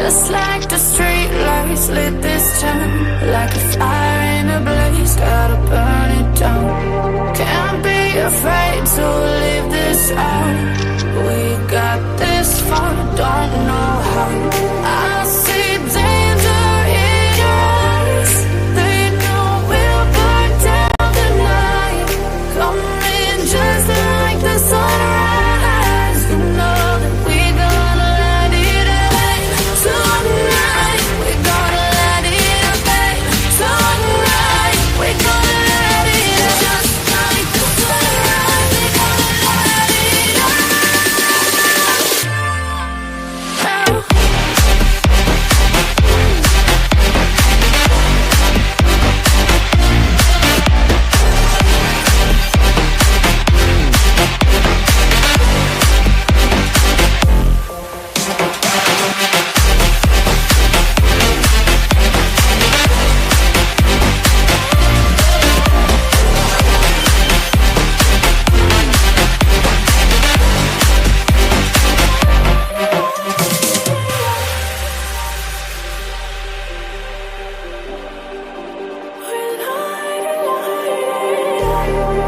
Just like the street lights lit this town, like a fire in a blaze, gotta burn it down. Can't be afraid to leave this out. We got this far, don't know how. I see danger in your eyes. They know we'll burn down the night. Coming just like the sunrise. You know that we're gonna let it rain tonight. We're gonna let it rain tonight. We're gonna let it just like the sunrise. We're gonna let it rain.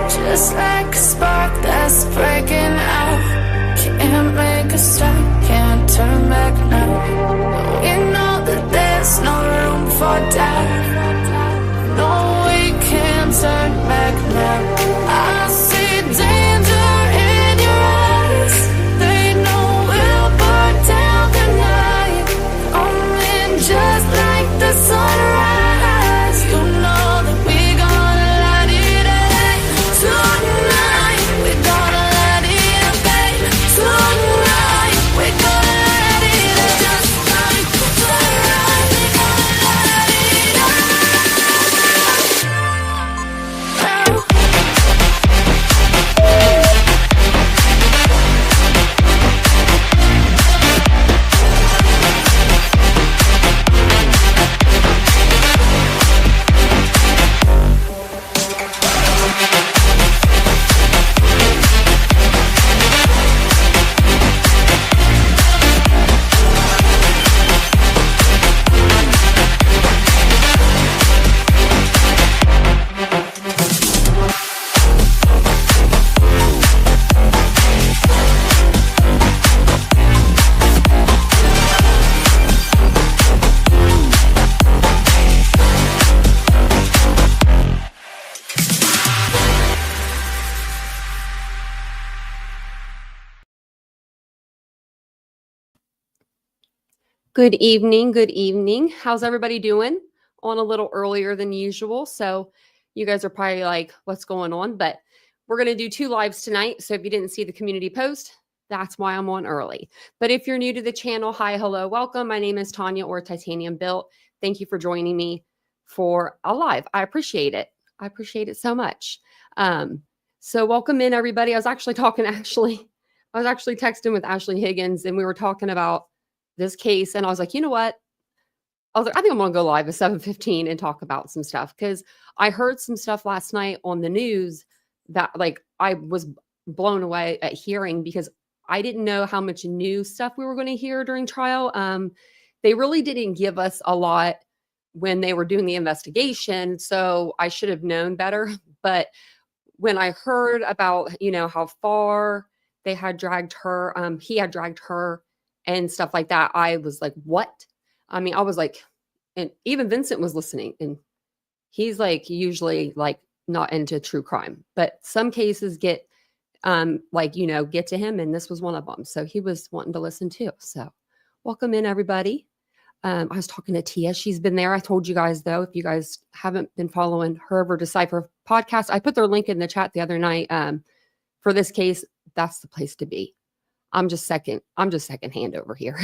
Just like a spark that's breaking out. Can't make a stop, can't turn back now. We know that there's no room for doubt. No, we can't turn back now. I see danger in your eyes. They know we'll burn down the night. Coming just like the sunrise. You know that we're gonna let it rain tonight. We're gonna let it rain tonight. We're gonna let it rain just like the sunrise. We're gonna let it rain. Good evening. Good evening. How's everybody doing? On a little earlier than usual. So you guys are probably like, what's going on? But we're going to do 2 lives tonight. So if you didn't see the community post, that's why I'm on early. But if you're new to the channel, hi, hello, welcome. My name is Tanya or TitaniumBuilt. Thank you for joining me for a live. I appreciate it. I appreciate it so much. So welcome in, everybody. I was actually texting with Ashley Higgins, and we were talking about this case, and I was like, you know what? I was like, I think I'm gonna go live at 7:15 and talk about some stuff, because I heard some stuff last night on the news that like I was blown away at hearing, because I didn't know how much new stuff we were going to hear during trial. They really didn't give us a lot when they were doing the investigation, so I should have known better. But when I heard about, you know, how far they had dragged her, he had dragged her and stuff like that, I was like, what? I mean, I was like, and even Vincent was listening, and he's like usually like not into true crime, but some cases get like, you know, get to him, and this was one of them. So he was wanting to listen too. So welcome in, everybody. I was talking to Tia. She's been there. I told you guys, though, if you guys haven't been following her or Decipher podcast, I put their link in the chat the other night. For this case, that's the place to be. I'm just second hand over here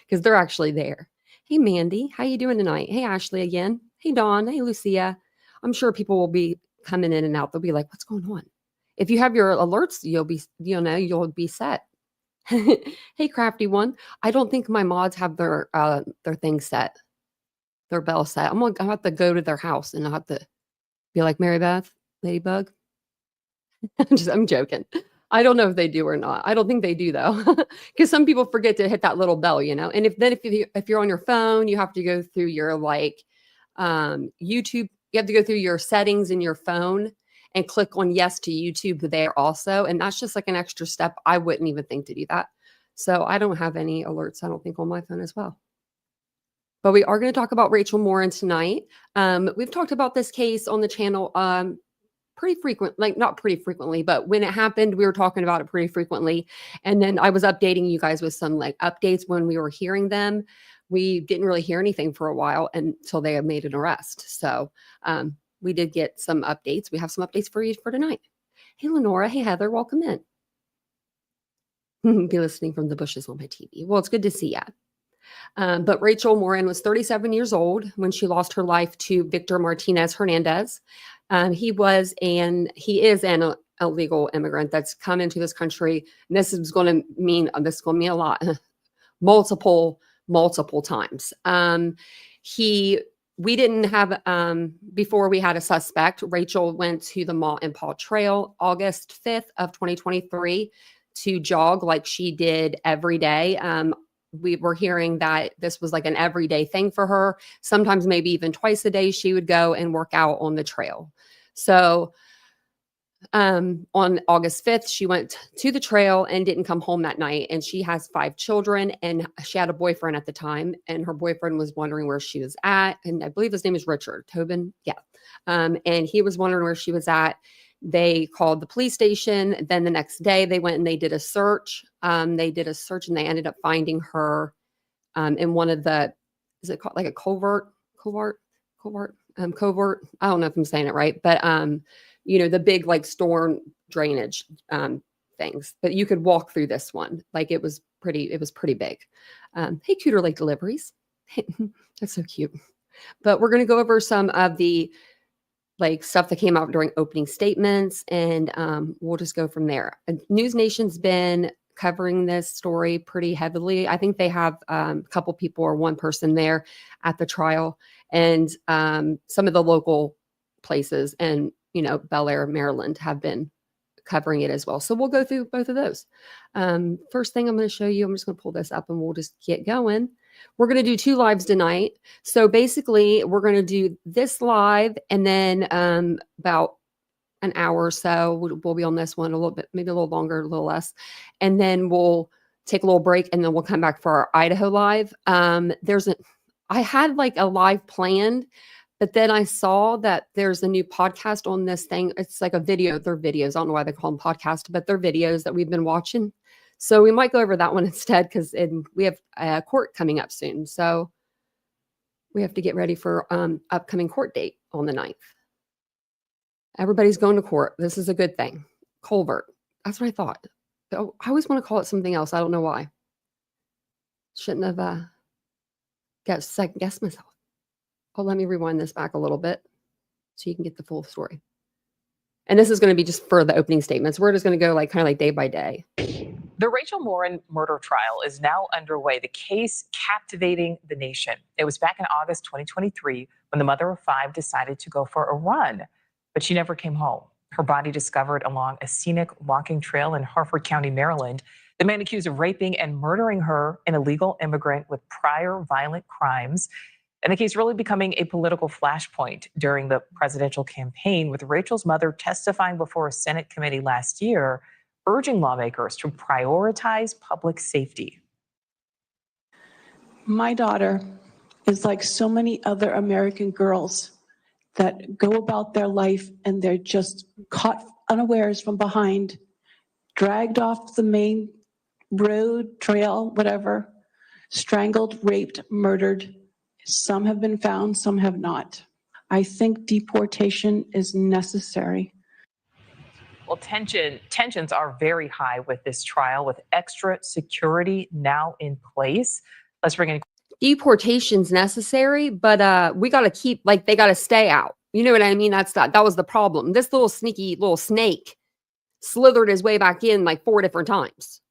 because they're actually there. Hey, Mandy, how you doing tonight? Hey, Ashley again. Hey, Dawn. Hey, Lucia. I'm sure people will be coming in and out. They'll be like, what's going on? If you have your alerts, you'll be set. Hey, crafty one. I don't think my mods have their thing set, their bell set. I'm gonna have to go to their house and I'll have to be like, Mary Beth, Ladybug. I'm joking. I don't know if they do or not. I don't think they do though, because some people forget to hit that little bell, And if you're on your phone, you have to go through your YouTube. You have to go through your settings in your phone and click on yes to YouTube there also, and that's just like an extra step. I wouldn't even think to do that. So I don't have any alerts. I don't think on my phone as well. But we are going to talk about Rachel Morin tonight. We've talked about this case on the channel pretty frequent, like not pretty frequently, but when it happened, we were talking about it pretty frequently. And then I was updating you guys with some like updates when we were hearing them. We didn't really hear anything for a while until they had made an arrest. So we did get some updates. We have some updates for you for tonight. Hey, Lenora. Hey, Heather. Welcome in. Be listening from the bushes on my TV. Well, it's good to see you. But Rachel Morin was 37 years old when she lost her life to Victor Martinez Hernandez. He is an illegal immigrant that's come into this country. And this is going to mean a lot, multiple times. We didn't have, before we had a suspect. Rachel went to the Mont and Paul Trail August 5th of 2023 to jog like she did every day. We were hearing that this was like an everyday thing for her. Sometimes maybe even twice a day she would go and work out on the trail. So on August 5th, she went to the trail and didn't come home that night. And she has 5 children and she had a boyfriend at the time. And her boyfriend was wondering where she was at. And I believe his name is Richard Tobin. Yeah. And he was wondering where she was at. They called the police station. Then the next day they went and they did a search. And they ended up finding her in one of the, is it called like a covert? I don't know if I'm saying it right, but the big like storm drainage things. But you could walk through this one. Like it was pretty big. Hey, Cuter Lake Deliveries. That's so cute. But we're going to go over some of the like stuff that came out during opening statements, and we'll just go from there. News Nation's been covering this story pretty heavily. I think they have a couple people or one person there at the trial, and some of the local places and Bel Air, Maryland have been covering it as well. So we'll go through both of those. First thing I'm going to show you, I'm just going to pull this up and we'll just get going. We're going to do 2 lives tonight. So basically we're going to do this live and then about an hour or so, we'll be on this one a little bit, maybe a little longer, a little less. And then we'll take a little break and then we'll come back for our Idaho live. I had like a live planned, but then I saw that there's a new podcast on this thing. It's like a video. They're videos. I don't know why they call them podcasts, but they're videos that we've been watching. So we might go over that one instead because we have a court coming up soon. So we have to get ready for upcoming court date on the 9th. Everybody's going to court. This is a good thing. Colbert. That's what I thought. Oh, I always want to call it something else. I don't know why. Shouldn't have second guessed myself. Oh, let me rewind this back a little bit so you can get the full story. And this is going to be just for the opening statements. We're just going to go kind of day by day. The Rachel Morin murder trial is now underway, the case captivating the nation. It was back in August 2023 when the mother of 5 decided to go for a run, but she never came home. Her body discovered along a scenic walking trail in Harford County, Maryland. The man accused of raping and murdering her, an illegal immigrant with prior violent crimes. And the case really becoming a political flashpoint during the presidential campaign, with Rachel's mother testifying before a Senate committee last year, urging lawmakers to prioritize public safety. My daughter is like so many other American girls that go about their life and they're just caught unawares from behind, dragged off the main road, trail, whatever, strangled, raped, murdered. Some have been found, some have not. I think deportation is necessary. Well, tensions are very high with this trial, with extra security now in place. Let's bring in. Deportation's necessary, but we got to keep, they got to stay out. You know what I mean? That was the problem. This little sneaky little snake slithered his way back in 4 different times.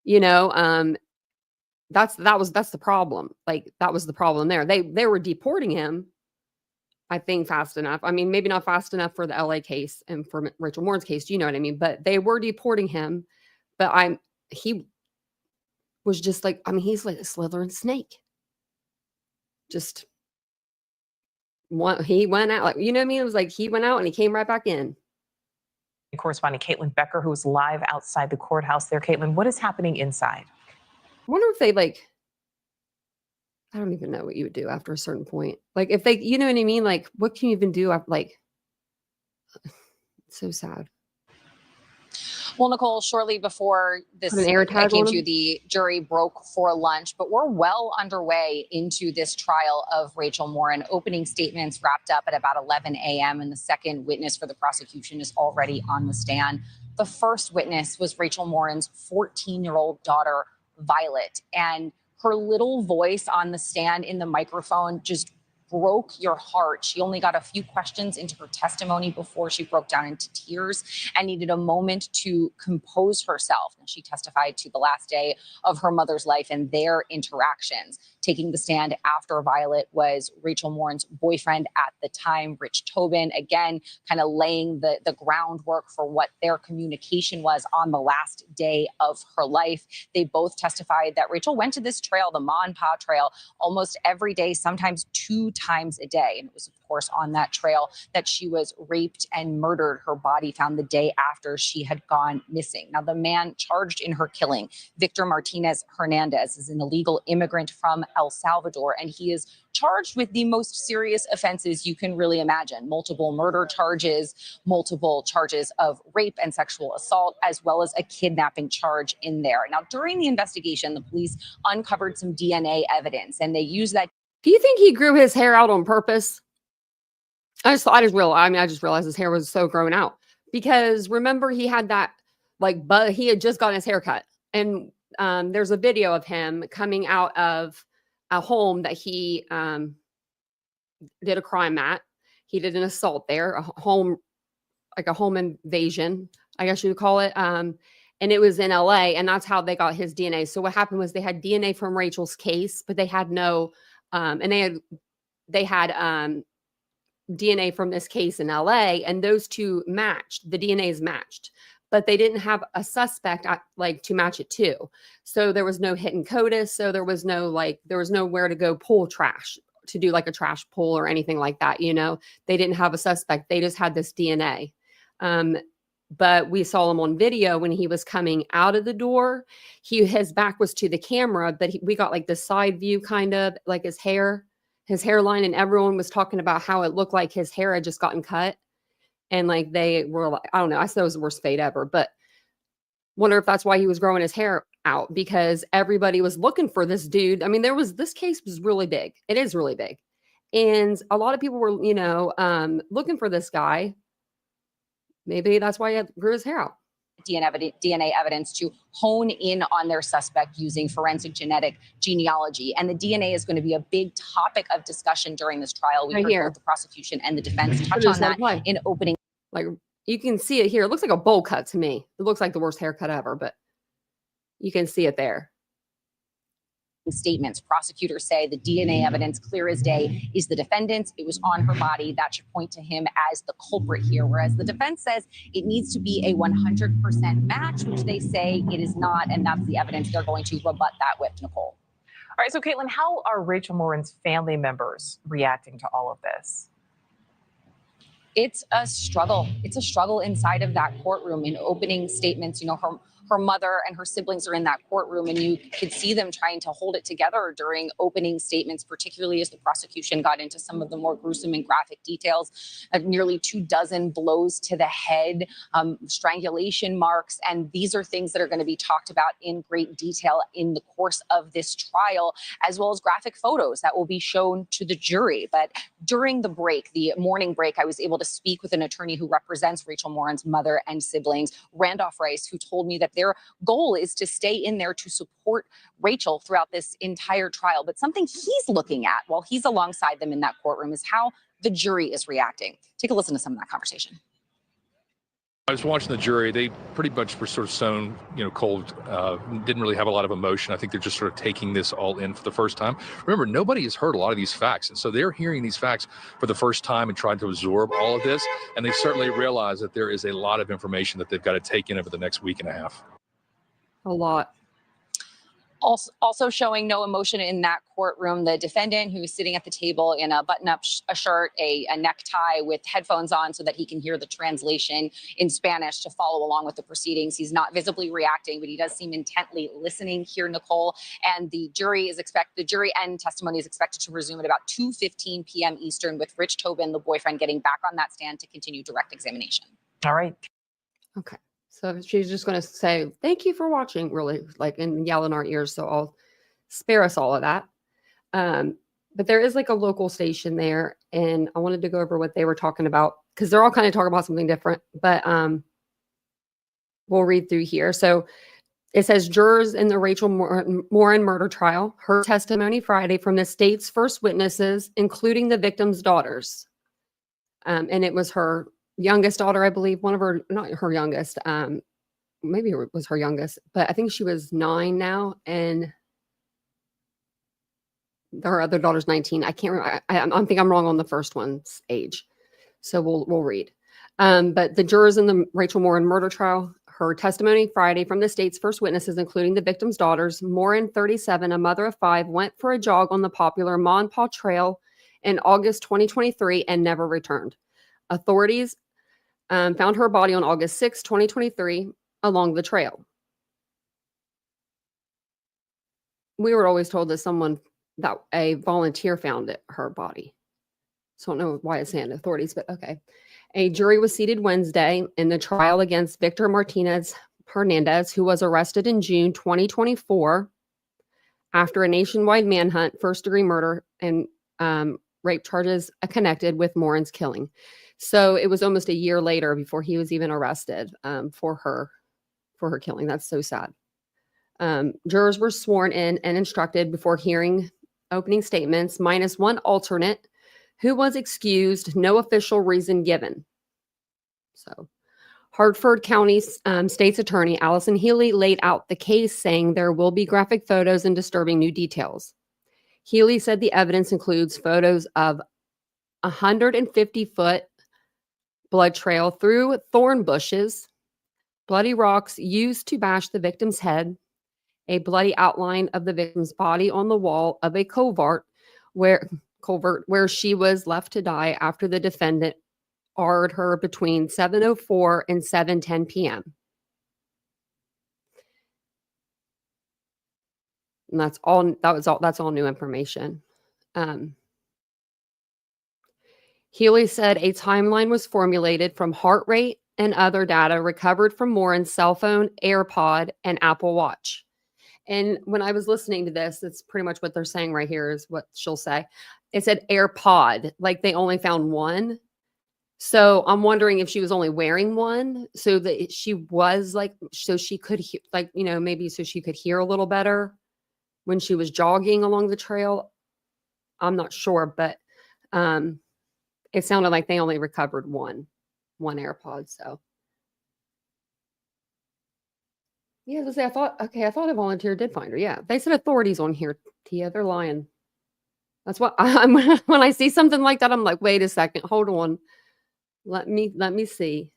That's the problem. That was the problem there. They were deporting him, I think fast enough. I mean, maybe not fast enough for the LA case and for Rachel Morin's case, you know what I mean? But they were deporting him. But he was just like, I mean, he's like a slithering snake. Just he went out, like, you know what I mean? It was like he went out and he came right back in. Correspondent Caitlin Becker, who is live outside the courthouse there. Caitlin, what is happening inside? I wonder if they I don't even know what you would do after a certain point. Like if they, you know what I mean? Like what can you even do? Like, it's so sad. Well, Nicole, shortly before this, Put an air tag came on to him? the jury broke for lunch, but we're well underway into this trial of Rachel Morin. Opening statements wrapped up at about 11 a.m. and the second witness for the prosecution is already on the stand. The first witness was Rachel Morin's 14-year-old daughter, Violet, and her little voice on the stand in the microphone just broke your heart. She only got a few questions into her testimony before she broke down into tears and needed a moment to compose herself. And she testified to the last day of her mother's life and their interactions. Taking the stand after Violet was Rachel Morin's boyfriend at the time, Rich Tobin, again, kind of laying the groundwork for what their communication was on the last day of her life. They both testified that Rachel went to this trail, the Ma and Pa trail, almost every day, sometimes 2 times a day. And it was, of course, on that trail that she was raped and murdered. Her body found the day after she had gone missing. Now, the man charged in her killing, Victor Martinez Hernandez, is an illegal immigrant from El Salvador, and he is charged with the most serious offenses you can really imagine: multiple murder charges, multiple charges of rape and sexual assault, as well as a kidnapping charge in there. Now, during the investigation, the police uncovered some DNA evidence, and they used that. Do you think he grew his hair out on purpose? I just realized his hair was so grown out because remember he had that he had just gotten his hair cut, and there's a video of him coming out of a home that he did a crime at. He did an assault there, a home invasion, I guess you would call it. And it was in LA, and that's how they got his DNA. So what happened was they had DNA from Rachel's case, but they had no, and they had DNA from this case in LA, and those two matched. The DNAs matched, but they didn't have a suspect to match it to. So there was no hidden CODIS. So there was nowhere to go pull trash to do like a trash pull or anything like that. You know, they didn't have a suspect. They just had this DNA. But we saw him on video when he was coming out of the door. His back was to the camera, but we got like the side view, kind of like his hairline, and everyone was talking about how it looked like his hair had just gotten cut. And like they were like, I don't know, I said it was the worst fate ever, but wonder if that's why he was growing his hair out, because everybody was looking for this dude. I mean, this case was really big. It is really big. And a lot of people were, looking for this guy. Maybe that's why he grew his hair out. DNA evidence to hone in on their suspect using forensic genealogy. And the DNA is going to be a big topic of discussion during this trial. We heard both the prosecution and the defense touch on that in opening. Like you can see it here. It looks like a bowl cut to me. It looks like the worst haircut ever, but you can see it there. Statements. Prosecutors say the DNA evidence, clear as day, is the defendant's. It was on her body. That should point to him as the culprit here. Whereas the defense says it needs to be a 100% match, which they say it is not. And that's the evidence they're going to rebut that with, Nicole. All right. So, Caitlin, how are Rachel Morin's family members reacting to all of this? It's a struggle. It's a struggle inside of that courtroom. In opening statements, her mother and her siblings are in that courtroom, and you could see them trying to hold it together during opening statements, particularly as the prosecution got into some of the more gruesome and graphic details of nearly 24 blows to the head, strangulation marks. And these are things that are going to be talked about in great detail in the course of this trial, as well as graphic photos that will be shown to the jury. But during the break, the morning break, I was able to speak with an attorney who represents Rachel Morin's mother and siblings, Randolph Rice, who told me that their goal is to stay in there to support Rachel throughout this entire trial. But something he's looking at while he's alongside them in that courtroom is how the jury is reacting. Take a listen to some of that conversation. I was watching the jury. They pretty much were sort of sewn, cold, didn't really have a lot of emotion. I think they're just sort of taking this all in for the first time. Remember, nobody has heard a lot of these facts. And so they're hearing these facts for the first time and trying to absorb all of this. And they certainly realize that there is a lot of information that they've got to take in over the next week and a half. A lot. Also showing no emotion in that courtroom, the defendant, who's sitting at the table in a button-up shirt, a necktie with headphones on so that he can hear the translation in Spanish to follow along with the proceedings. He's not visibly reacting, but he does seem intently listening here, Nicole. And the jury and testimony is expected to resume at about 2:15 p.m. Eastern, with Rich Tobin, the boyfriend, getting back on that stand to continue direct examination. All right. Okay. So she's just going to say, thank you for watching, really, and yell in our ears. So I'll spare us all of that. But there is a local station there. And I wanted to go over what they were talking about, because they're all kind of talking about something different. But we'll read through here. So it says, jurors in the Rachel Morin murder trial heard testimony Friday from the state's first witnesses, including the victim's daughters. And it was her youngest daughter, I believe, not her youngest, maybe it was her youngest, but I think she was 9 now, and her other daughter's 19. I can't remember. I think I'm wrong on the first one's age. So we'll read. But the jurors in the Rachel Morin murder trial heard testimony Friday from the state's first witnesses, including the victim's daughters. Morin, 37, a mother of 5, went for a jog on the popular Ma and Pa Trail in August 2023 and never returned. Authorities found her body on August 6, 2023, along the trail. We were always told that a volunteer found her body. So I don't know why it's saying authorities, but okay. A jury was seated Wednesday in the trial against Victor Hernandez, who was arrested in June 2024 after a nationwide manhunt, first-degree murder, and rape charges connected with Morin's killing. So it was almost a year later before he was even arrested for her killing. That's so sad. Jurors were sworn in and instructed before hearing opening statements, minus one alternate who was excused, no official reason given. So Hartford County State's Attorney Allison Healy laid out the case, saying there will be graphic photos and disturbing new details. Healy said the evidence includes photos of 150-foot blood trail through thorn bushes, bloody rocks used to bash the victim's head, a bloody outline of the victim's body on the wall of a culvert where she was left to die after the defendant R'd her between 7:04 and 7:10 p.m. And that's all new information. Healy said a timeline was formulated from heart rate and other data recovered from Morin's cell phone, AirPod, and Apple Watch. And when I was listening to this, that's pretty much what they're saying right here is what she'll say. It said AirPod, like they only found one. So I'm wondering if she was only wearing one, so that she was so she could hear, maybe so she could hear a little better when she was jogging along the trail. I'm not sure, but it sounded like they only recovered one AirPod. So yeah, I thought a volunteer did find her. Yeah, they said authorities on here, Tia. They're lying. That's what I'm when I see something like that, I'm like, wait a second, hold on. Let me see.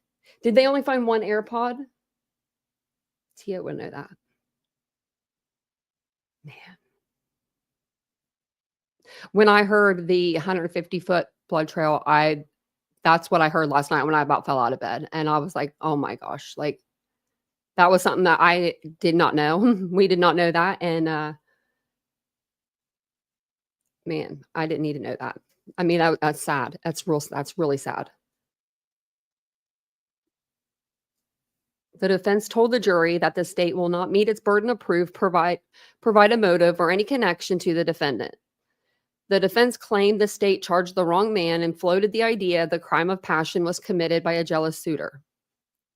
Did they only find one AirPod? Tia would know that. Man. When I heard the 150-foot blood trail, that's what I heard last night when I about fell out of bed. And I was like, oh my gosh, that was something that I did not know. We did not know that. And man, I didn't need to know that. I mean, that's sad. That's really sad. The defense told the jury that the state will not meet its burden of proof, provide a motive or any connection to the defendant. The defense claimed the state charged the wrong man and floated the idea the crime of passion was committed by a jealous suitor.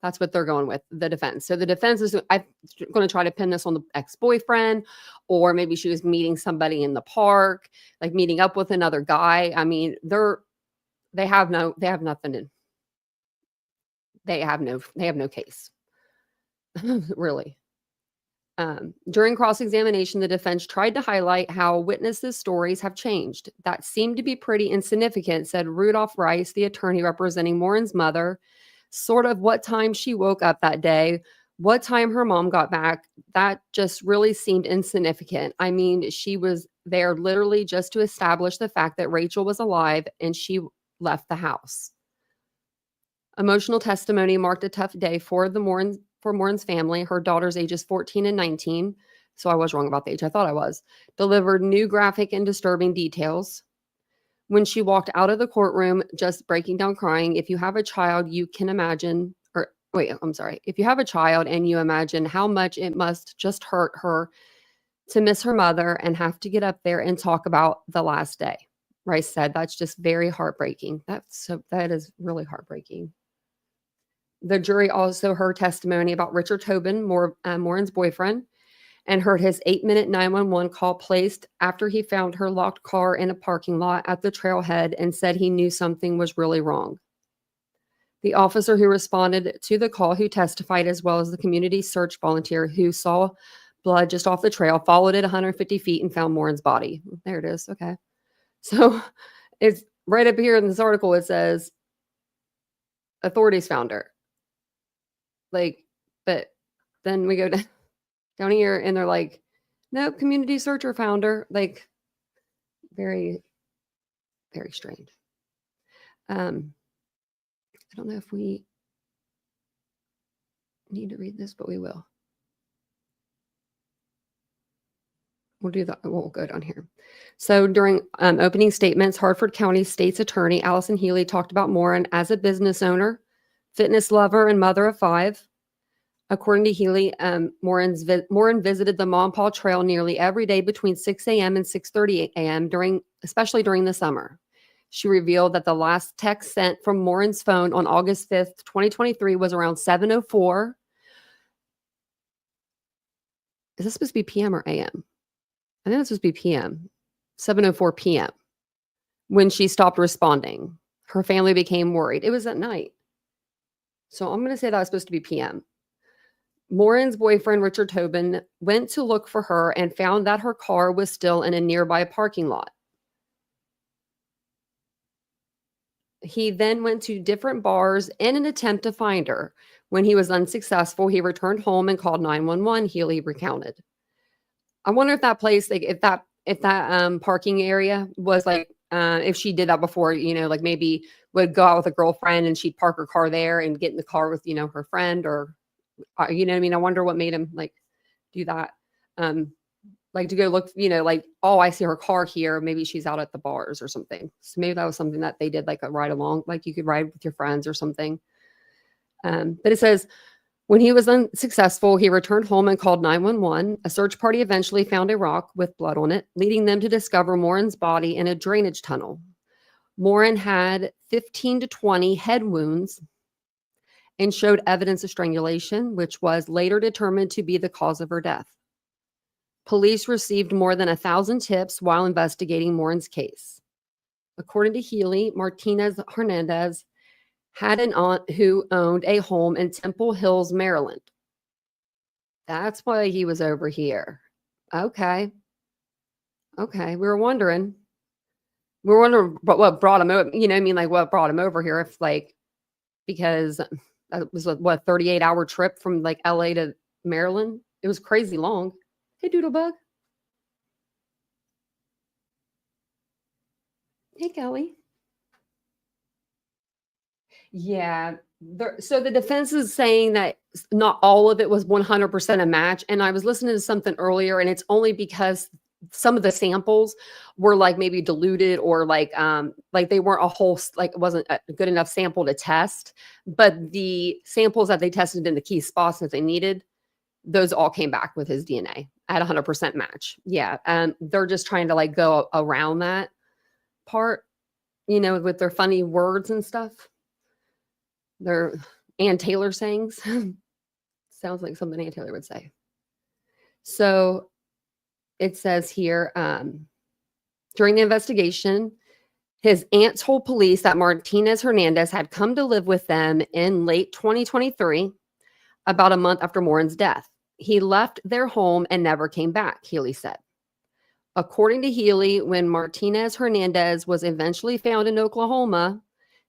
That's what they're going with, the defense. So the defense is going to try to pin this on the ex-boyfriend, or maybe she was meeting somebody in the park, meeting up with another guy. I mean, they have nothing they have no case. Really. During cross-examination, the defense tried to highlight how witnesses' stories have changed. That seemed to be pretty insignificant, said Rudolph Rice, the attorney representing Morin's mother. Sort of what time she woke up that day, what time her mom got back, that just really seemed insignificant. I mean, she was there literally just to establish the fact that Rachel was alive and she left the house. Emotional testimony marked a tough day for Morin's family. Her daughters, ages 14 and 19, so I was wrong about the age. I thought I was, delivered new graphic and disturbing details. When she walked out of the courtroom, just breaking down crying. If you have a child, you can imagine, if you have a child and you imagine how much it must just hurt her to miss her mother and have to get up there and talk about the last day. Rice said, that's just very heartbreaking. That is really heartbreaking. The jury also heard testimony about Richard Tobin, Morin's boyfriend, and heard his 8-minute 911 call placed after he found her locked car in a parking lot at the trailhead and said he knew something was really wrong. The officer who responded to the call, who testified, as well as the community search volunteer who saw blood just off the trail, followed it 150 feet and found Morin's body. There it is. Okay. So it's right up here in this article. It says authorities found her. But then we go down here and they're like, nope, community searcher found her. Very, very strange. I don't know if we need to read this, but we will. We'll do that. We'll go down here. So during opening statements, Hartford County State's Attorney Allison Healy talked about Morin as a business owner, fitness lover, and mother of 5. According to Healy, Morin visited the Maw Trail nearly every day between 6 a.m. and 6:30 a.m. especially during the summer. She revealed that the last text sent from Morin's phone on August 5th, 2023 was around 7:04. Is this supposed to be PM or AM? I think it's supposed to be PM. 7:04 PM. When she stopped responding, her family became worried. It was at night. So I'm going to say that was supposed to be PM. Morin's boyfriend, Richard Tobin, went to look for her and found that her car was still in a nearby parking lot. He then went to different bars in an attempt to find her. When he was unsuccessful, he returned home and called 911, Healy recounted. I wonder if that place, if that parking area was if she did that before, maybe would go out with a girlfriend and she'd park her car there and get in the car with, her friend, or, I wonder what made him do that. To go look, oh, I see her car here. Maybe she's out at the bars or something. So maybe that was something that they did, a ride along, you could ride with your friends or something. But it says, when he was unsuccessful, he returned home and called 911. A search party eventually found a rock with blood on it, leading them to discover Morin's body in a drainage tunnel. Morin had 15 to 20 head wounds and showed evidence of strangulation, which was later determined to be the cause of her death. Police received more than 1,000 tips while investigating Morin's case. According to Healy, Martinez Hernandez had an aunt who owned a home in Temple Hills, Maryland. That's why he was over here. Okay. We were wondering what brought him over, what brought him over here, because that was 38-hour trip from LA to Maryland. It was crazy long. Hey, Doodlebug. Hey, Kelly. Yeah. So the defense is saying that not all of it was 100% a match. And I was listening to something earlier, and it's only because some of the samples were maybe diluted or they weren't a whole, it wasn't a good enough sample to test. But the samples that they tested in the key spots that they needed, those all came back with his DNA at 100% match. Yeah. They're just trying to go around that part, with their funny words and stuff. They're Ann Taylor sayings. Sounds like something Ann Taylor would say. So it says here, during the investigation, His aunt told police that Martinez Hernandez had come to live with them in late 2023, about a month after Morin's death. He left their home and never came back, Healy said. According to Healy, when Martinez Hernandez was eventually found in Oklahoma,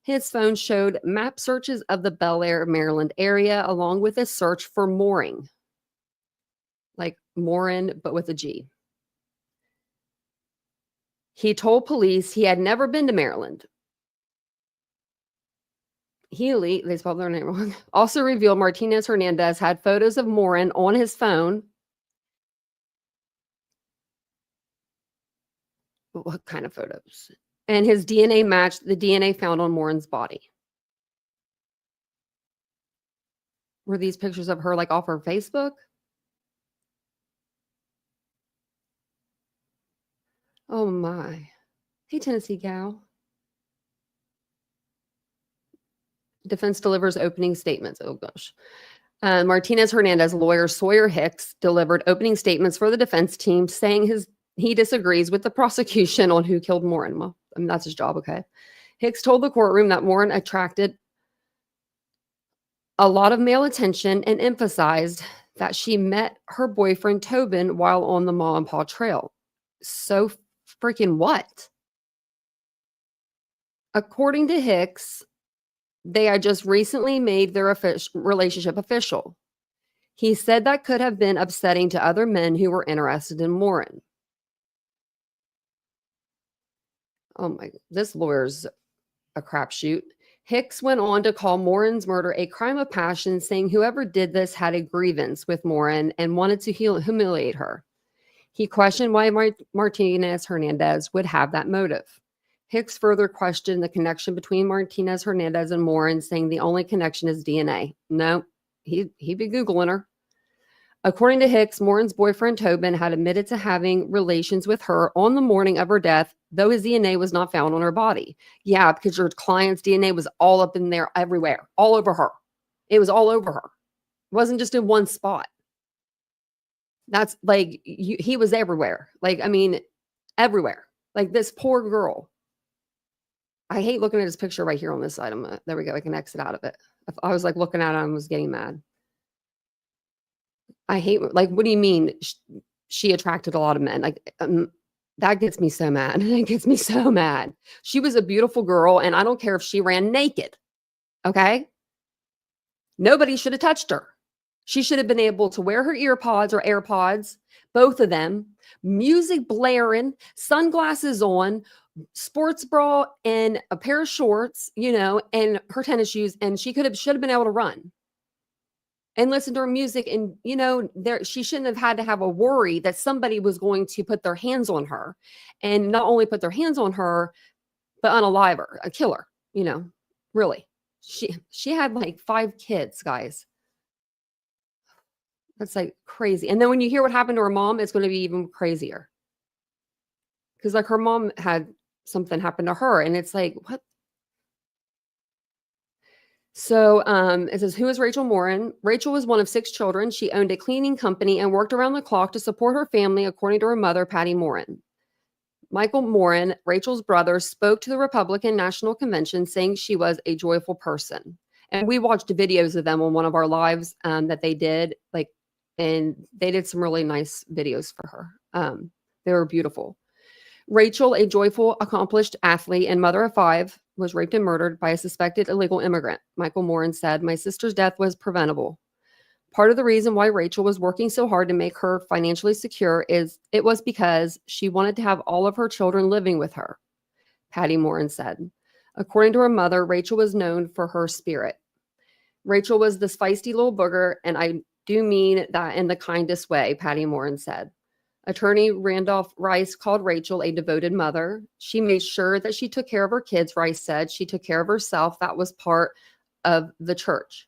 his phone showed map searches of the Bel Air, Maryland area, along with a search for mooring. Like Morin, but with a G. He told police he had never been to Maryland. Healy, they spelled their name wrong, also revealed Martinez Hernandez had photos of Morin on his phone. What kind of photos? And his DNA matched the DNA found on Morin's body. Were these pictures of her like off her Facebook? Oh my. Hey, Tennessee gal. Defense delivers opening statements. Oh gosh. Martinez Hernandez lawyer Sawyer Hicks delivered opening statements for the defense team saying he disagrees with the prosecution on who killed Morin. Well, I mean, that's his job, okay? Hicks told the courtroom that Morin attracted a lot of male attention and emphasized that she met her boyfriend Tobin while on the Ma and Pa Trail. So freaking what? According to Hicks, they had just recently made their relationship official. He said that could have been upsetting to other men who were interested in Morin. Oh my, this lawyer's a crapshoot. Hicks went on to call Morin's murder a crime of passion, saying whoever did this had a grievance with Morin and wanted to humiliate her. He questioned why Martinez Hernandez would have that motive. Hicks further questioned the connection between Martinez Hernandez and Morin, saying the only connection is DNA. No, he'd be Googling her. According to Hicks, Morin's boyfriend Tobin had admitted to having relations with her on the morning of her death, though his DNA was not found on her body. Yeah, because your client's DNA was all up in there everywhere, all over her. It was all over her. It wasn't just in one spot. That's like, he was everywhere. Like, I mean, everywhere. Like this poor girl. I hate looking at his picture right here on this side. There we go. I can exit out of it. If I was like looking at it, I was getting mad. I hate, like, what do you mean she attracted a lot of men? Like, that gets me so mad. It gets me so mad. She was a beautiful girl, and I don't care if she ran naked. Okay? Nobody should have touched her. She should have been able to wear her ear pods or AirPods, both of them, music blaring, sunglasses on, sports bra, and a pair of shorts, and her tennis shoes, and should have been able to run and listen to her music. And, she shouldn't have had to have a worry that somebody was going to put their hands on her, and not only put their hands on her, but unalive her, kill her, really. She had like 5 kids, guys. That's like crazy. And then when you hear what happened to her mom, it's going to be even crazier. Because like her mom had something happen to her, and it's like, what? So it says, who is Rachel Morin? Rachel was one of 6 children. She owned a cleaning company and worked around the clock to support her family, according to her mother, Patty Morin. Michael Morin, Rachel's brother, spoke to the Republican National Convention, saying she was a joyful person. And we watched videos of them on one of our lives that they did, and they did some really nice videos for her. They were beautiful. Rachel, a joyful, accomplished athlete and mother of 5, was raped and murdered by a suspected illegal immigrant. Michael Morin said, my sister's death was preventable. Part of the reason why Rachel was working so hard to make her financially secure it was because she wanted to have all of her children living with her, Patty Morin said. According to her mother, Rachel was known for her spirit. Rachel was this feisty little booger, and I do mean that in the kindest way, Patty Morin said. Attorney Randolph Rice called Rachel a devoted mother. She made sure that she took care of her kids, Rice said. She took care of herself. That was part of the church.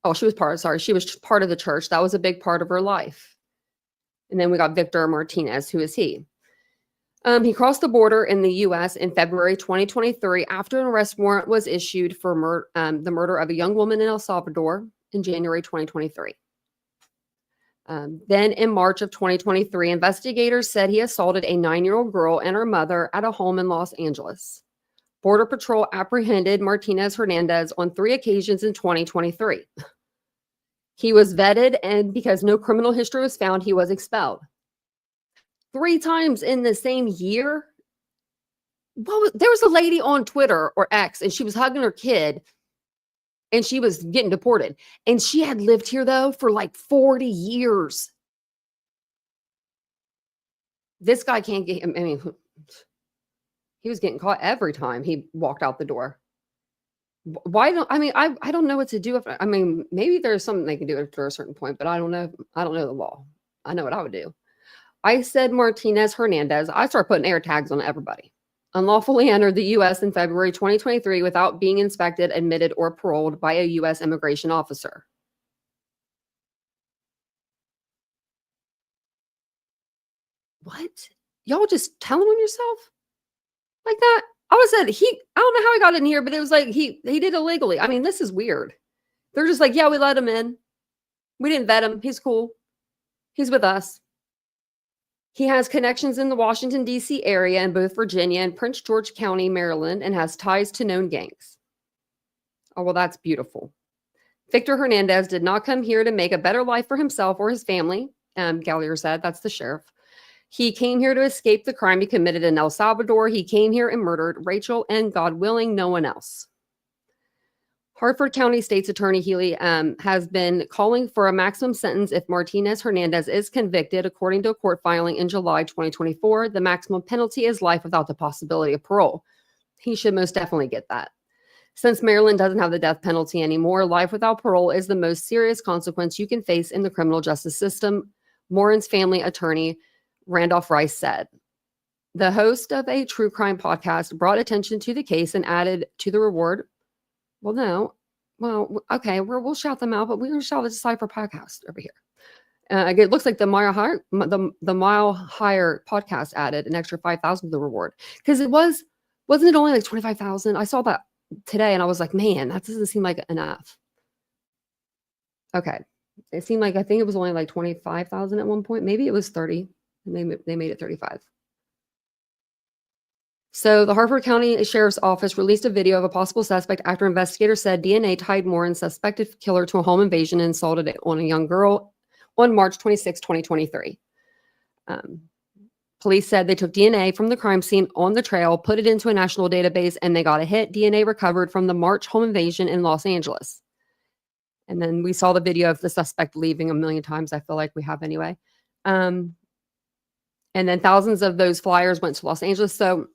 Oh, she was part of the church. That was a big part of her life. And then we got Victor Martinez. Who is he? He crossed the border in the U.S. in February 2023 after an arrest warrant was issued for the murder of a young woman in El Salvador in January 2023. Then in March of 2023, investigators said he assaulted a 9-year-old girl and her mother at a home in Los Angeles. Border Patrol apprehended Martinez Hernandez on 3 occasions in 2023. He was vetted, and because no criminal history was found, he was expelled. 3 times in the same year? Well, there was a lady on Twitter or X, and she was hugging her kid, and she was getting deported. And she had lived here, though, for like 40 years. This guy can't get him. I mean, he was getting caught every time he walked out the door. Why don't I don't know what to do. I mean, maybe there's something they can do after a certain point, but I don't know. I don't know the law. I know what I would do. I said Martinez Hernandez. I started putting air tags on everybody. Unlawfully entered the U.S. in February 2023 without being inspected, admitted, or paroled by a U.S. immigration officer. What? Y'all just telling on yourself like that? I was said I don't know how he got in here, but it was like he did illegally. I mean, this is weird. They're just like, yeah, we let him in. We didn't vet him. He's cool. He's with us. He has connections in the Washington, D.C. area in both Virginia and Prince George County, Maryland, and has ties to known gangs. Oh, well, that's beautiful. Victor Hernandez did not come here to make a better life for himself or his family, Gallier said. That's the sheriff. He came here to escape the crime he committed in El Salvador. He came here and murdered Rachel and, God willing, no one else. Hartford County State's Attorney Healy has been calling for a maximum sentence if Martinez Hernandez is convicted. According to a court filing in July 2024, the maximum penalty is life without the possibility of parole. He should most definitely get that. Since Maryland doesn't have the death penalty anymore, life without parole is the most serious consequence you can face in the criminal justice system, Morin's family attorney, Randolph Rice, said. The host of a true crime podcast brought attention to the case and added to the reward. Well, no. Well, okay, we'll shout them out, but we're going to shout the Decipher podcast over here. It looks like the Mile Higher podcast added an extra $5,000 to the reward, because wasn't it only like $25,000? I saw that today, and I was like, man, that doesn't seem like enough. Okay, it seemed like I think it was only like $25,000 at one point. Maybe it was 30, and they made it 35. So the Hartford County Sheriff's Office released a video of a possible suspect after investigators said DNA tied Morin's suspected killer to a home invasion and assaulted it on a young girl on March 26, 2023. Police said they took DNA from the crime scene on the trail, put it into a national database, and they got a hit. DNA recovered from the March home invasion in Los Angeles. And then we saw the video of the suspect leaving a million times. I feel like we have anyway. And then thousands of those flyers went to Los Angeles. So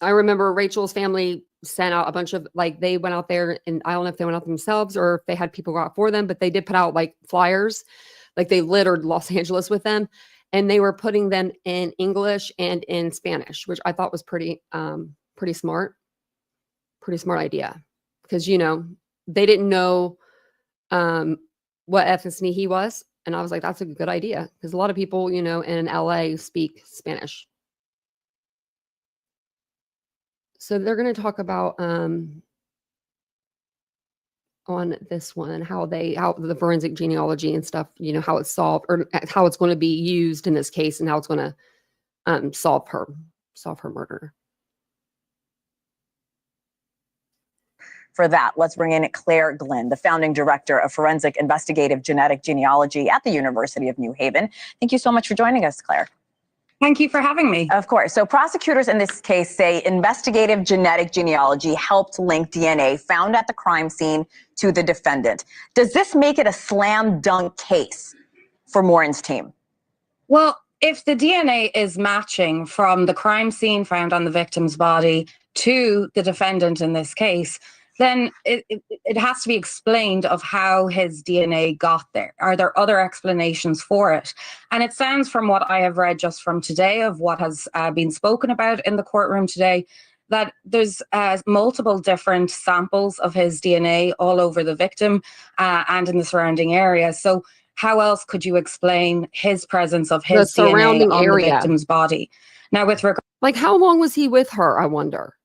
I remember Rachel's family sent out a bunch of, like, they went out there, and I don't know if they went out themselves or if they had people go out for them, but they did put out like flyers, like they littered Los Angeles with them, and they were putting them in English and in Spanish, which I thought was pretty smart idea, because, you know, they didn't know what ethnicity he was. And I was like, that's a good idea, because a lot of people, you know, in LA speak Spanish. So they're going to talk about on this one how the forensic genealogy and stuff, you know, how it's solved, or how it's going to be used in this case, and how it's going to solve her murder. For that, let's bring in Claire Glynn, the founding director of Forensic Investigative Genetic Genealogy at the University of New Haven. Thank you so much for joining us, Claire. Thank you for having me. Of course. So prosecutors in this case say investigative genetic genealogy helped link DNA found at the crime scene to the defendant. Does this make it a slam dunk case for Morin's team? Well, if the DNA is matching from the crime scene found on the victim's body to the defendant in this case, then it has to be explained of how his DNA got there. Are there other explanations for it? And it sounds, from what I have read just from today, of what has been spoken about in the courtroom today, that there's multiple different samples of his DNA all over the victim and in the surrounding area. So how else could you explain his presence of his DNA on the victim's body? Now, with regard, like, how long was he with her, I wonder?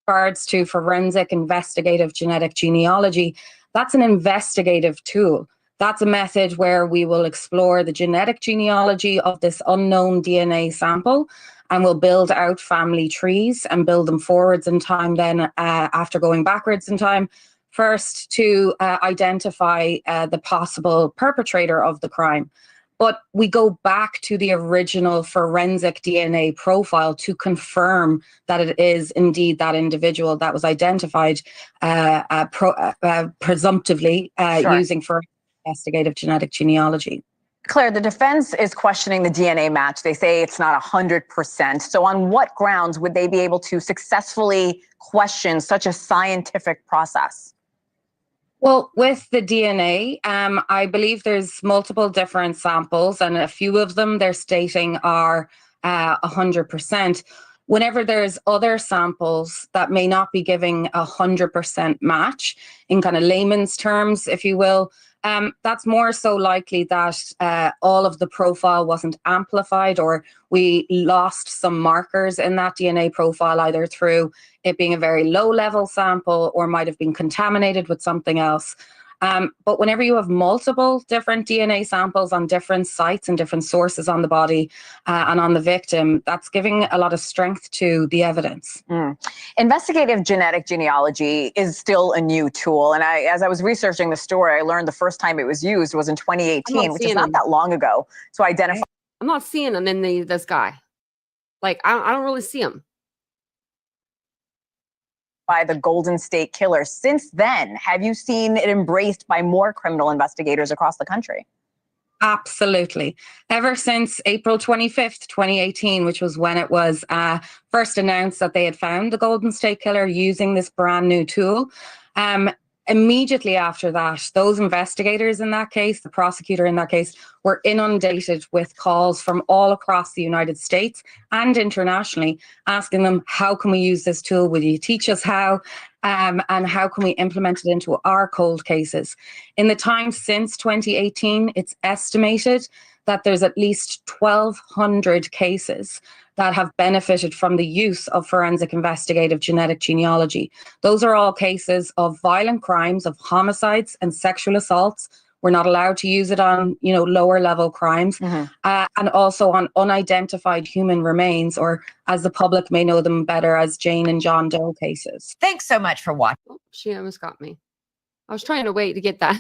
Regards to forensic investigative genetic genealogy, that's an investigative tool That's a method where we will explore the genetic genealogy of this unknown DNA sample, and we'll build out family trees and build them forwards in time then after going backwards in time, first to identify the possible perpetrator of the crime. But we go back to the original forensic DNA profile to confirm that it is indeed that individual that was identified presumptively using for investigative genetic genealogy. Claire, the defense is questioning the DNA match. They say it's not 100%. So on what grounds would they be able to successfully question such a scientific process? Well, with the DNA, I believe there's multiple different samples, and a few of them they're stating are 100%. Whenever there's other samples that may not be giving 100% match, in kind of layman's terms, if you will, that's more so likely that all of the profile wasn't amplified, or we lost some markers in that DNA profile, either through it being a very low level sample or might have been contaminated with something else. But whenever you have multiple different DNA samples on different sites and different sources on the body and on the victim, that's giving a lot of strength to the evidence. Investigative genetic genealogy is still a new tool. And as I was researching the story, I learned the first time it was used was in 2018, which is not that long ago. So identify. I'm not seeing them in this guy. Like, I don't really see him. By the Golden State Killer. Since then, have you seen it embraced by more criminal investigators across the country? Absolutely. Ever since April 25th, 2018, which was when it was first announced that they had found the Golden State Killer using this brand new tool, immediately after that, those investigators in that case, the prosecutor in that case, were inundated with calls from all across the United States and internationally, asking them, how can we use this tool? Will you teach us how? And how can we implement it into our cold cases? In the time since 2018, it's estimated that there's at least 1,200 cases that have benefited from the use of forensic investigative genetic genealogy. Those are all cases of violent crimes, of homicides and sexual assaults. We're not allowed to use it on, lower level crimes, and also on unidentified human remains, or as the public may know them better as Jane and John Doe cases. Thanks so much for watching. Oh, she almost got me. I was trying to wait to get that.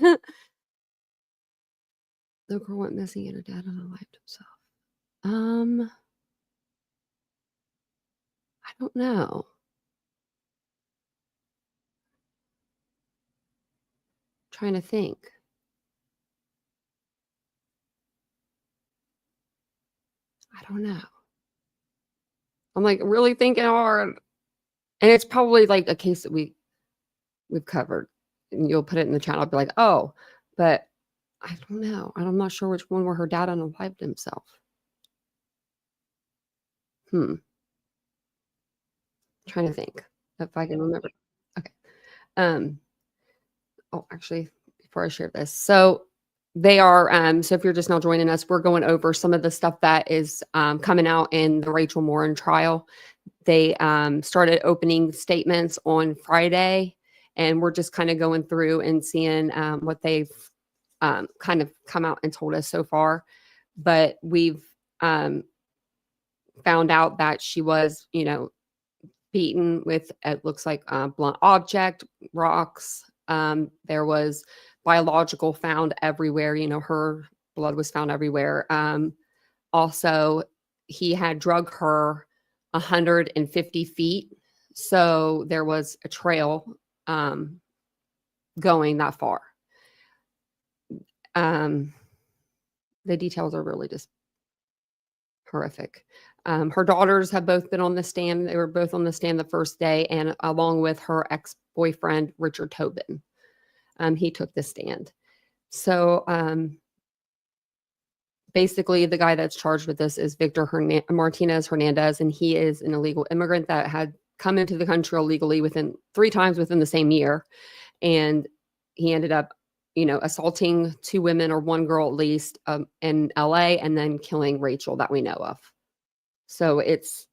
The girl went missing and her dad unalived himself. I don't know. Trying to think. I don't know. I'm like really thinking hard. And it's probably like a case that we've covered. And you'll put it in the channel. I'll be like, oh, but I don't know. I'm not sure which one where her dad unalived himself. Trying to think if I can remember. Okay. Oh, actually, before I share this. So they are, so if you're just now joining us, we're going over some of the stuff that is coming out in the Rachel Morin trial. They started opening statements on Friday, and we're just kind of going through and seeing what they've kind of come out and told us so far. But we've found out that she was, beaten with, it looks like a blunt object, rocks. There was biological found everywhere. Her blood was found everywhere. Also, he had drug her 150 feet. So there was a trail going that far. The details are really just horrific. Her daughters have both been on the stand. They were both on the stand the first day, and along with her ex-boyfriend, Richard Tobin. He took the stand. So basically, the guy that's charged with this is Victor Martinez Hernandez, and he is an illegal immigrant that had come into the country illegally three times within the same year. And he ended up, assaulting two women or one girl at least in LA, and then killing Rachel that we know of. So it's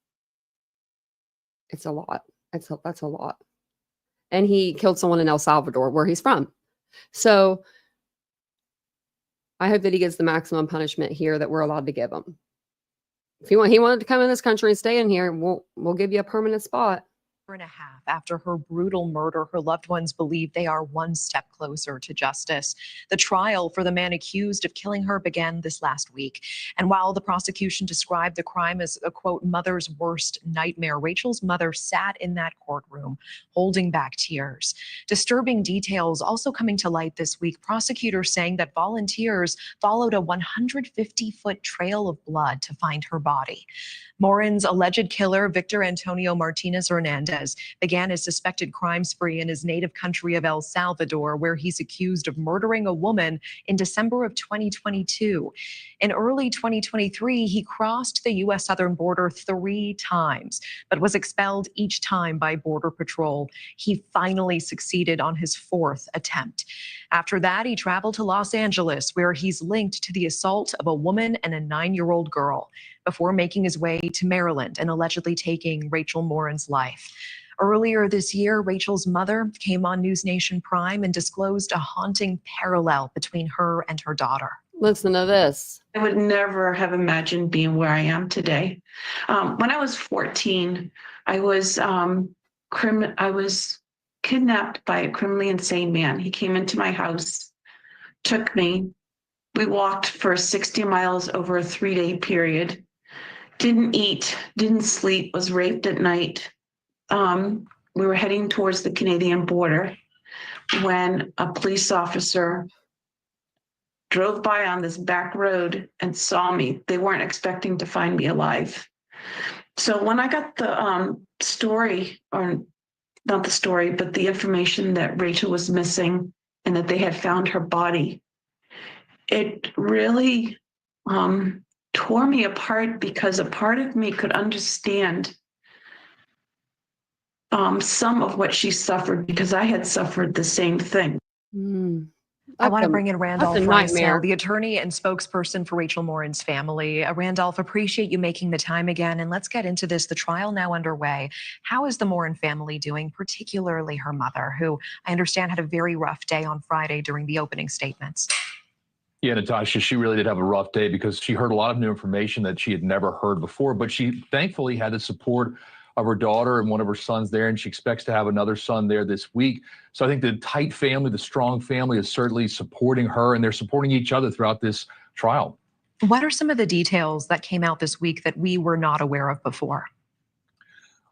a lot. That's a lot. And he killed someone in El Salvador, where he's from. So I hope that he gets the maximum punishment here that we're allowed to give him. If he wanted to come in this country and stay in here, we'll give you a permanent spot. And a half after her brutal murder, her loved ones believe they are one step closer to justice. The trial for the man accused of killing her began this last week. And while the prosecution described the crime as a, quote, mother's worst nightmare, Rachel's mother sat in that courtroom holding back tears. Disturbing details also coming to light this week. Prosecutors saying that volunteers followed a 150-foot trail of blood to find her body. Morin's alleged killer, Victor Antonio Martinez Hernandez, began his suspected crime spree in his native country of El Salvador, where he's accused of murdering a woman in December of 2022. In early 2023, he crossed the U.S. southern border 3 times, but was expelled each time by Border Patrol. He finally succeeded on his 4th attempt. After that, he traveled to Los Angeles, where he's linked to the assault of a woman and a 9-year-old girl, before making his way to Maryland and allegedly taking Rachel Morin's life. Earlier this year, Rachel's mother came on News Nation Prime and disclosed a haunting parallel between her and her daughter. Listen to this. I would never have imagined being where I am today. When I was 14, I was kidnapped by a criminally insane man. He came into my house, took me. We walked for 60 miles over a 3-day period. Didn't eat, didn't sleep, was raped at night. We were heading towards the Canadian border when a police officer drove by on this back road and saw me. They weren't expecting to find me alive. So when I got the story, or not the story, but the information that Rachel was missing and that they had found her body, it really tore me apart, because a part of me could understand some of what she suffered, because I had suffered the same thing. I want to bring in Randolph that's a nightmare. Rice, the attorney and spokesperson for Rachel Morin's family. Randolph, appreciate you making the time again, and let's get into this. The trial now underway. How is the Morin family doing, particularly her mother, who I understand had a very rough day on Friday during the opening statements? Yeah, Natasha, she really did have a rough day because she heard a lot of new information that she had never heard before, but she thankfully had the support of her daughter and one of her sons there, and she expects to have another son there this week. So I think the tight family, the strong family, is certainly supporting her, and they're supporting each other throughout this trial. What are some of the details that came out this week that we were not aware of before?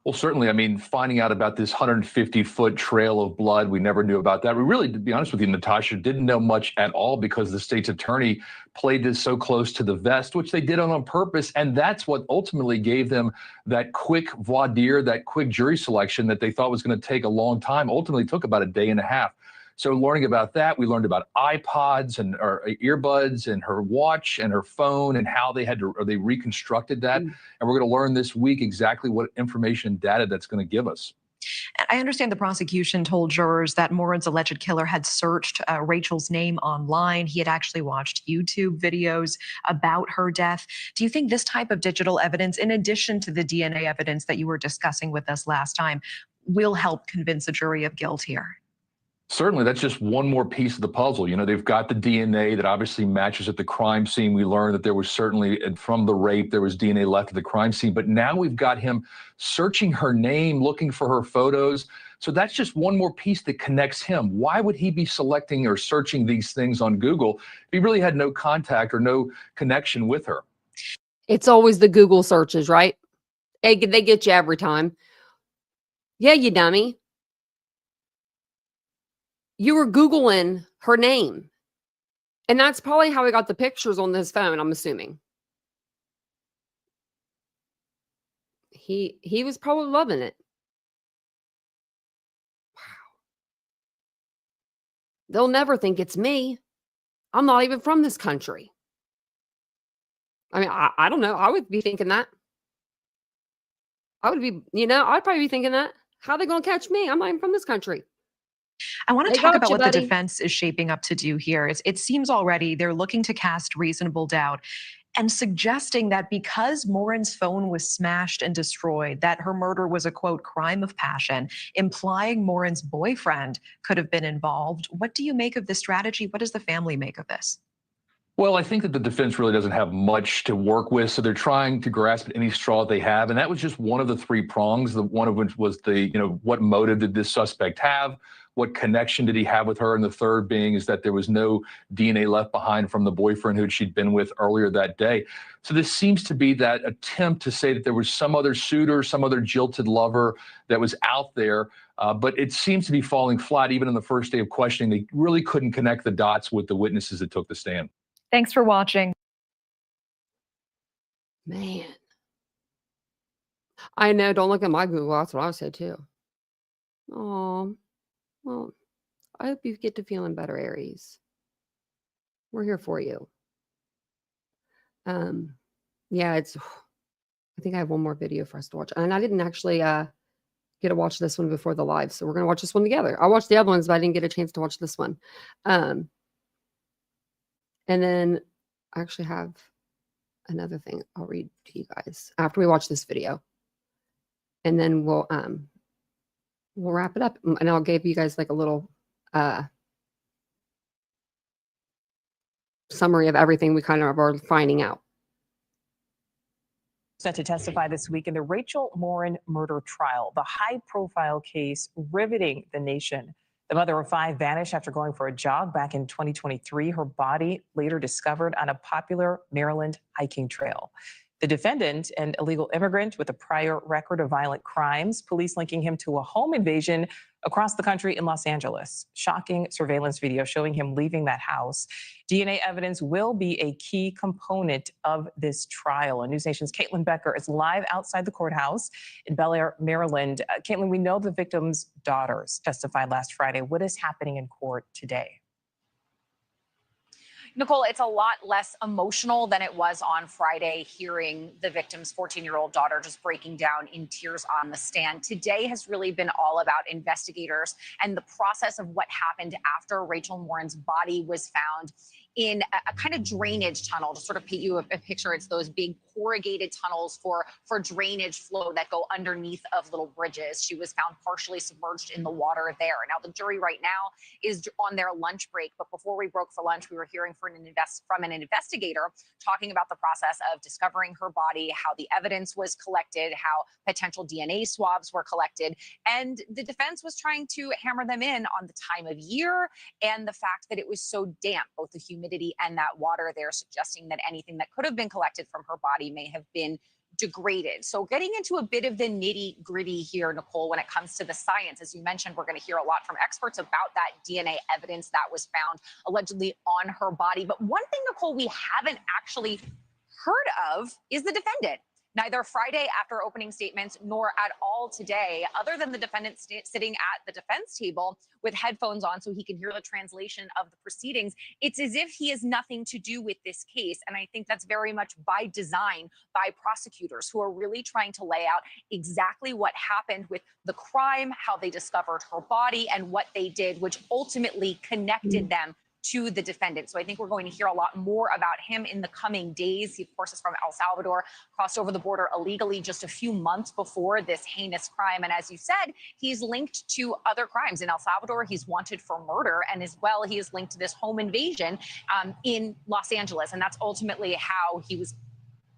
Well, certainly, I mean, finding out about this 150-foot trail of blood, we never knew about that. We really, to be honest with you, Natasha, didn't know much at all, because the state's attorney played this so close to the vest, which they did on purpose. And that's what ultimately gave them that quick voir dire, that quick jury selection that they thought was going to take a long time. Ultimately took about a day and a half. So learning about that, we learned about iPods and or earbuds and her watch and her phone and how they had to, or they reconstructed that. And we're going to learn this week exactly what information and data that's going to give us. I understand the prosecution told jurors that Morin's alleged killer had searched Rachel's name online. He had actually watched YouTube videos about her death. Do you think this type of digital evidence, in addition to the DNA evidence that you were discussing with us last time, will help convince a jury of guilt here? Certainly, that's just one more piece of the puzzle. You know, they've got the DNA that obviously matches at the crime scene. We learned that there was certainly, from the rape, there was DNA left at the crime scene. But now we've got him searching her name, looking for her photos. So that's just one more piece that connects him. Why would he be selecting or searching these things on Google if he really had no contact or no connection with her? It's always the Google searches, right? They get you every time. Yeah, you dummy. You were Googling her name. And that's probably how he got the pictures on this phone, I'm assuming. He was probably loving it. Wow. They'll never think it's me. I'm not even from this country. I mean, I don't know. I would be thinking that. I would be, I'd probably be thinking that. How are they going to catch me? I'm not even from this country. I want to They talk got about you, what buddy. the defense is shaping up to do here. It seems already they're looking to cast reasonable doubt and suggesting that because Morin's phone was smashed and destroyed, that her murder was a, quote, crime of passion, implying Morin's boyfriend could have been involved. What do you make of this strategy? What does the family make of this? Well, I think that the defense really doesn't have much to work with, so they're trying to grasp at any straw they have, and that was just one of the three prongs. The one of which was what motive did this suspect have? What connection did he have with her? And the third being is that there was no DNA left behind from the boyfriend who she'd been with earlier that day. So this seems to be that attempt to say that there was some other suitor, some other jilted lover that was out there. But it seems to be falling flat even on the first day of questioning. They really couldn't connect the dots with the witnesses that took the stand. Thanks for watching. Man. I know. Don't look at my Google. That's what I said too. Oh, well, I hope you get to feeling better, Aries. We're here for you. Yeah, I think I have one more video for us to watch. And I didn't actually get to watch this one before the live. So we're going to watch this one together. I watched the other ones, but I didn't get a chance to watch this one. And then I actually have another thing I'll read to you guys after we watch this video. And then we'll wrap it up. And I'll give you guys like a little summary of everything we kind of are finding out. Set to testify this week in the Rachel Morin murder trial, the high-profile case riveting the nation. The mother of 5 vanished after going for a jog back in 2023. Her body later discovered on a popular Maryland hiking trail. The defendant, an illegal immigrant with a prior record of violent crimes, police linking him to a home invasion across the country in Los Angeles. Shocking surveillance video showing him leaving that house. DNA evidence will be a key component of this trial. And News Nation's Caitlin Becker is live outside the courthouse in Bel Air, Maryland. Caitlin, we know the victim's daughters testified last Friday. What is happening in court today? Nicole, it's a lot less emotional than it was on Friday, hearing the victim's 14-year-old daughter just breaking down in tears on the stand. Today has really been all about investigators and the process of what happened after Rachel Morin's body was found in a kind of drainage tunnel. To sort of paint you a picture, it's those big corrugated tunnels for drainage flow that go underneath of little bridges. She was found partially submerged in the water there. Now, the jury right now is on their lunch break, but before we broke for lunch, we were hearing from an investigator talking about the process of discovering her body, how the evidence was collected, how potential DNA swabs were collected, and the defense was trying to hammer them in on the time of year and the fact that it was so damp, both the humidity and that water there, suggesting that anything that could have been collected from her body may have been degraded. So getting into a bit of the nitty gritty here, Nicole, when it comes to the science, as you mentioned, we're going to hear a lot from experts about that DNA evidence that was found allegedly on her body. But one thing, Nicole, we haven't actually heard of is the defendant. Neither Friday after opening statements nor at all today, other than the defendant sitting at the defense table with headphones on so he can hear the translation of the proceedings. It's as if he has nothing to do with this case. And I think that's very much by design by prosecutors who are really trying to lay out exactly what happened with the crime, how they discovered her body, and what they did, which ultimately connected them to the defendant. So I think we're going to hear a lot more about him in the coming days. He, of course, is from El Salvador, crossed over the border illegally just a few months before this heinous crime. And as you said, he's linked to other crimes. In El Salvador, he's wanted for murder. And as well, he is linked to this home invasion in Los Angeles. And that's ultimately how he was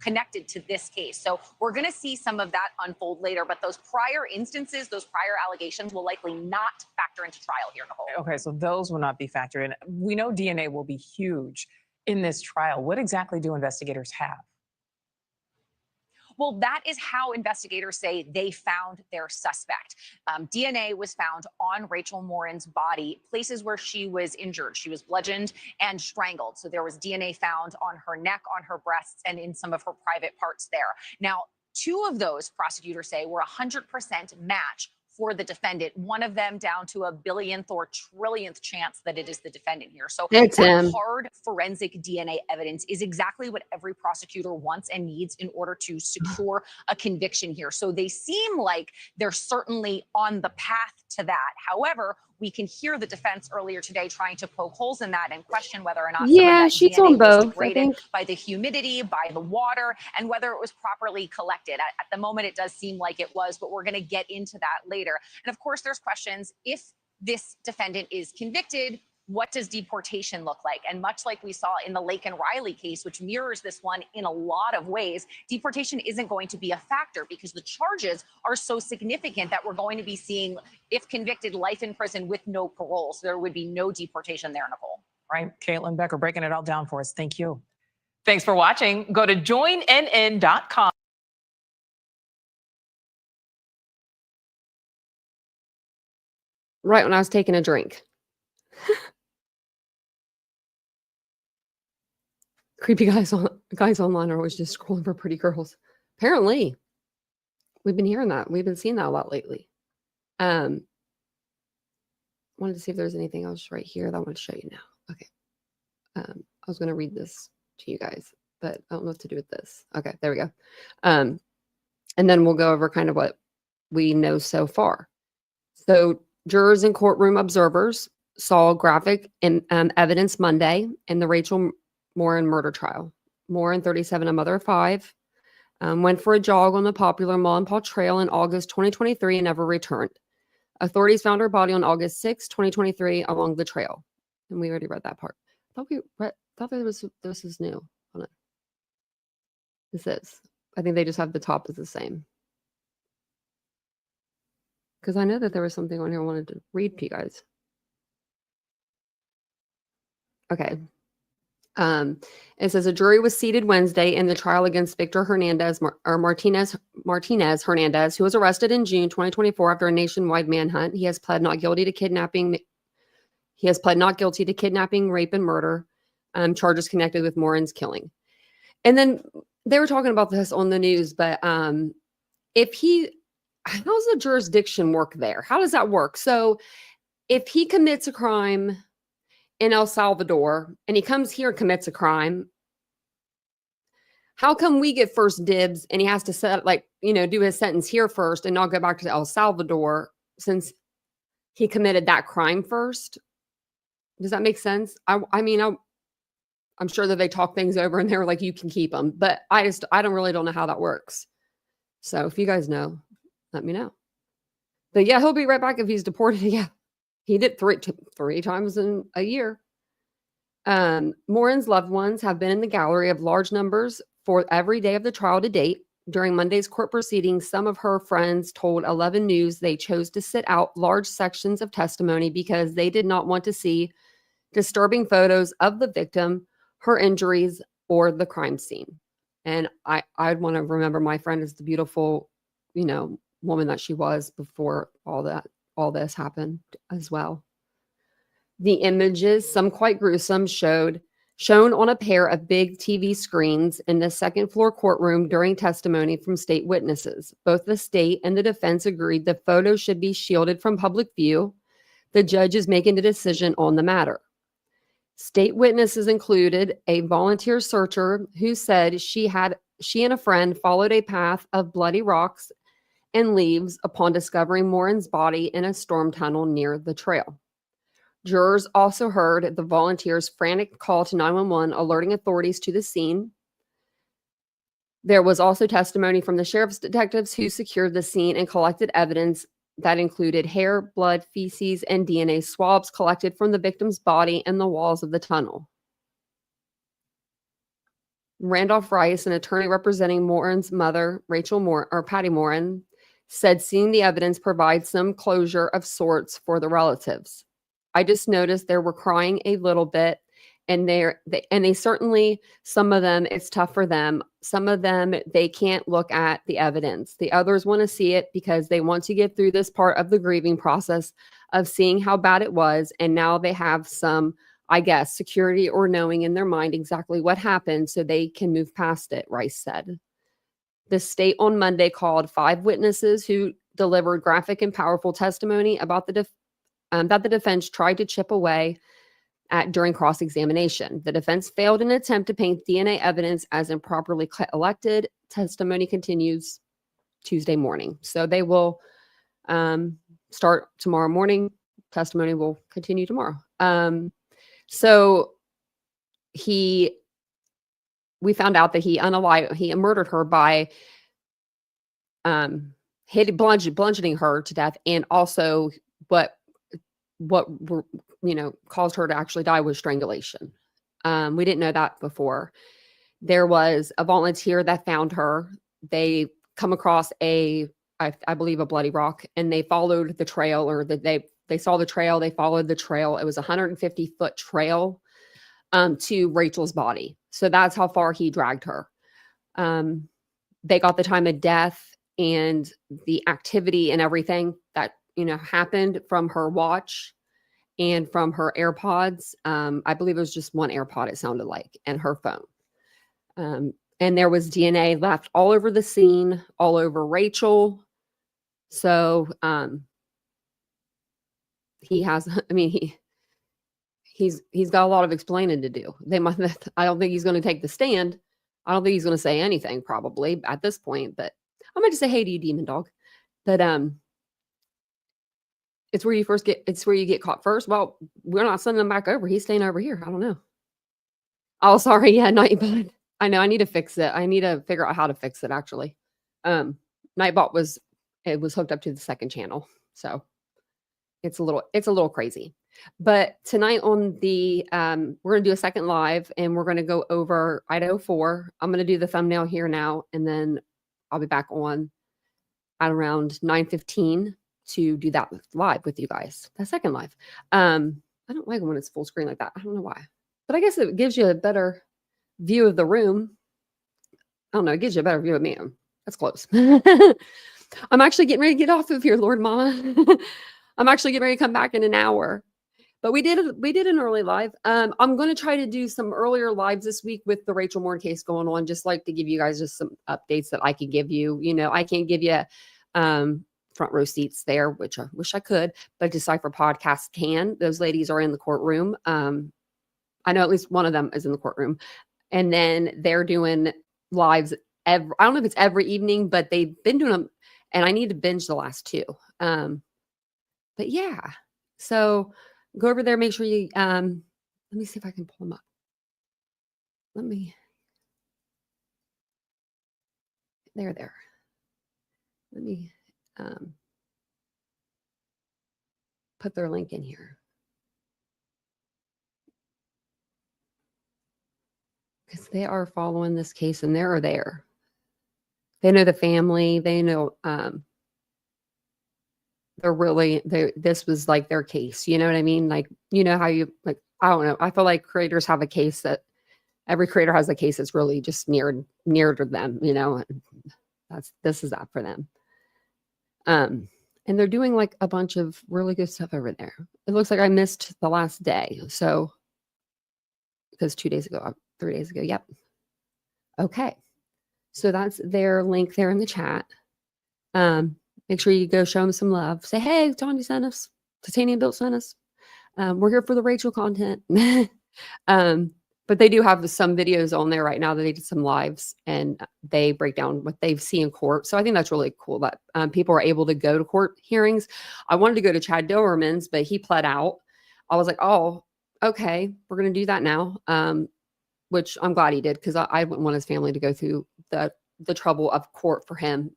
connected to this case. So we're going to see some of that unfold later, but those prior instances, those prior allegations will likely not factor into trial here, Nicole. Okay, so those will not be factored in. We know DNA will be huge in this trial. What exactly do investigators have? Well, that is how investigators say they found their suspect. DNA was found on Rachel Morin's body, places where she was injured. She was bludgeoned and strangled. So there was DNA found on her neck, on her breasts, and in some of her private parts there. Now, 2 of those, prosecutors say, were 100% match for the defendant, one of them down to a billionth or trillionth chance that it is the defendant here. So It's him. hard forensic DNA evidence is exactly what every prosecutor wants and needs in order to secure a conviction here. So they seem like they're certainly on the path to that. However, we can hear the defense earlier today trying to poke holes in that and question whether or not some of that she's DNA on was both, I degraded think. by the humidity, by the water, and whether it was properly collected. At the moment, it does seem like it was, but we're going to get into that later. And of course, there's questions if this defendant is convicted, what does deportation look like? And much like we saw in the Lake and Riley case, which mirrors this one in a lot of ways, deportation isn't going to be a factor because the charges are so significant that we're going to be seeing, if convicted, life in prison with no parole. So there would be no deportation there, Nicole. Right. Caitlin Becker breaking it all down for us. Thank you. Thanks for watching. Go to joinnn.com. Right when I was taking a drink. Creepy guys online are always just scrolling for pretty girls. Apparently, we've been hearing that. We've been seeing that a lot lately. Wanted to see if there's anything else right here that I want to show you now. Okay. I was going to read this to you guys, but I don't know what to do with this. Okay, there we go. And then we'll go over kind of what we know so far. So jurors and courtroom observers saw graphic evidence Monday in the Rachel Morin murder trial. Morin, 37, a mother of 5, went for a jog on the popular Mullenpaw Trail in August 2023 and never returned. Authorities found her body on August 6, 2023 along the trail. And we already read that part. I thought this was new. Hold on. This is. I think they just have the top is the same. Because I know that there was something on here I wanted to read to you guys. Okay. It says a jury was seated Wednesday in the trial against Victor Martinez Hernandez, who was arrested in June 2024 after a nationwide manhunt. He has pled not guilty to kidnapping. He has pled not guilty to kidnapping, rape, and murder, charges connected with Morin's killing. And then they were talking about this on the news, but how's the jurisdiction work there? How does that work? So if he commits a crime in El Salvador and he comes here and commits a crime, how come we get first dibs and he has to do his sentence here first and not go back to El Salvador since he committed that crime first? Does that make sense? I'm sure that they talk things over and they were like, you can keep them, but I don't know how that works. So if you guys know, let me know. But yeah, he'll be right back if he's deported. Yeah. He did three times in a year. Morin's loved ones have been in the gallery of large numbers for every day of the trial to date. During Monday's court proceedings, some of her friends told 11 News they chose to sit out large sections of testimony because they did not want to see disturbing photos of the victim, her injuries, or the crime scene. And I'd want to remember my friend as the beautiful, woman that she was before all this happened as well. The images, some quite gruesome, shown on a pair of big TV screens in the second floor courtroom during testimony from state witnesses. Both the state and the defense agreed the photos should be shielded from public view. The judge is making a decision on the matter. State witnesses included a volunteer searcher who said she and a friend followed a path of bloody rocks and leaves upon discovering Morin's body in a storm tunnel near the trail. Jurors also heard the volunteer's frantic call to 911, alerting authorities to the scene. There was also testimony from the sheriff's detectives who secured the scene and collected evidence that included hair, blood, feces, and DNA swabs collected from the victim's body and the walls of the tunnel. Randolph Rice, an attorney representing Morin's mother, Patty Morin, said seeing the evidence provides some closure of sorts for the relatives. I just noticed they were crying a little bit, and they certainly, some of them, it's tough for them. Some of them, they can't look at the evidence. The others want to see it because they want to get through this part of the grieving process of seeing how bad it was. And now they have some, I guess, security or knowing in their mind exactly what happened so they can move past it, Rice said. The state on Monday called 5 witnesses who delivered graphic and powerful testimony about that the defense tried to chip away at during cross-examination. The defense failed in an attempt to paint DNA evidence as improperly collected. Testimony continues Tuesday morning. So they will start tomorrow morning. Testimony will continue tomorrow. We found out that he murdered her by bludgeoning her to death, and also caused her to actually die was strangulation. We didn't know that before. There was a volunteer that found her. They come across I believe a bloody rock, and they followed the trail, or they saw the trail. They followed the trail. It was a 150-foot trail to Rachel's body. So that's how far he dragged her. They got the time of death and the activity and everything that, happened from her watch and from her AirPods. I believe it was just one AirPod, it sounded like, and her phone. And there was DNA left all over the scene, all over Rachel. So he's got a lot of explaining to do. I don't think he's going to take the stand. I don't think he's going to say anything probably at this point, but I might just say, hey to you, demon dog. But it's where you get caught first. Well, we're not sending him back over. He's staying over here. I don't know. Oh, sorry. Yeah, Nightbot. I know I need to fix it. I need to figure out how to fix it actually. Nightbot was hooked up to the second channel. So it's a little crazy. But tonight on the we're gonna do a second live, and we're gonna go over Idaho 4. I'm gonna do the thumbnail here now, and then I'll be back on at around 9:15 to do that live with you guys. That second live. I don't like it when it's full screen like that. I don't know why, but I guess it gives you a better view of the room. I don't know. It gives you a better view of me. That's close. I'm actually getting ready to get off of here, Lord Mama. I'm actually getting ready to come back in an hour. But we did an early live. I'm going to try to do some earlier lives this week with the Rachel Morin case going on, just like to give you guys just some updates that I can give you. I can't give you front row seats there, which I wish I could, but Decipher Podcast can. Those ladies are in the courtroom. I know at least one of them is in the courtroom. And then they're doing lives I don't know if it's every evening, but they've been doing them, and I need to binge the last two. But yeah, so go over there. Make sure you, let me see if I can pull them up. There. Let me put their link in here. Because they are following this case, and they're there. They know the family. They know this was like their case. You know what I mean? Like, how you, like, I don't know. I feel like creators have a case that every creator has a case that's really just near to them, this is that for them. And they're doing like a bunch of really good stuff over there. It looks like I missed the last day. So, because 3 days ago, yep. Okay. So that's their link there in the chat. Make sure you go show them some love. Say, hey, Tanya sent us. TitaniumBuilt sent us. We're here for the Rachel content. But they do have some videos on there right now that they did some lives, and they break down what they see in court. So I think that's really cool that people are able to go to court hearings. I wanted to go to Chad Doberman's, but he pled out. I was like, oh, okay, we're going to do that now. Which I'm glad he did, because I wouldn't want his family to go through the trouble of court for him.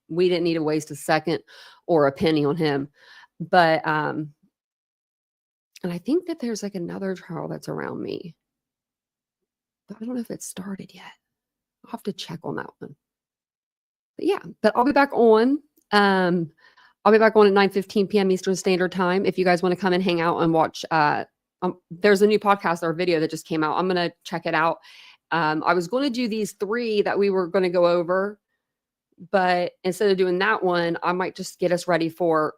We didn't need to waste a second or a penny on him. But, and I think that there's like another trial that's around me. But I don't know if it started yet. I'll have to check on that one. But yeah, but I'll be back on. I'll be back on at 9:15 p.m. Eastern Standard Time. If you guys want to come and hang out and watch, there's a new podcast or video that just came out. I'm going to check it out. I was going to do these 3 that we were going to go over, but instead of doing that one, I might just get us ready for,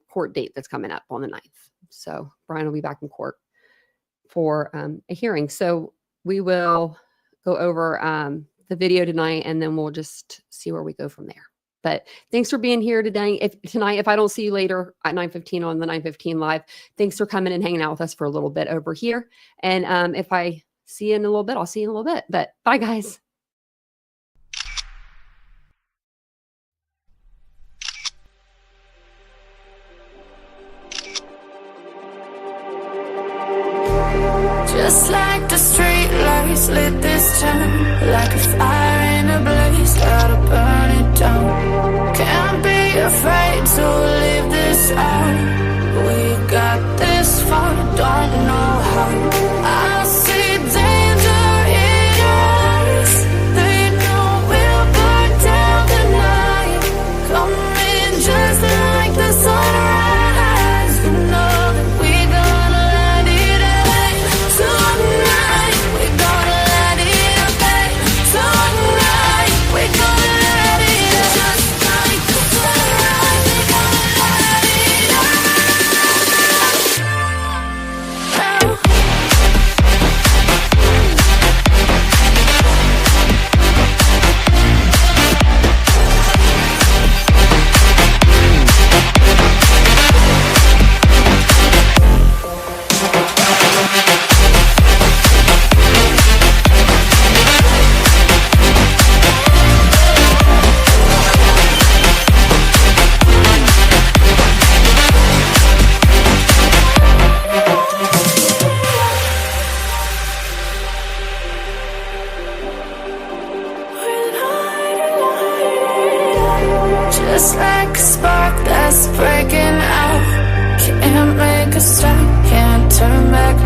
court date that's coming up on the 9th. So Brian will be back in court for a hearing. So we will go over the video tonight, and then we'll just see where we go from there. But thanks for being here today. If I don't see you later at 9:15 on the 9:15 live, thanks for coming and hanging out with us for a little bit over here. And if I see you in a little bit, I'll see you in a little bit. But bye, guys. Just like the street lights lit this town, like a fire in a blaze, gotta burn it down. Can't be afraid to live this out. We like a spark that's breaking out. Can't make a stop, can't turn back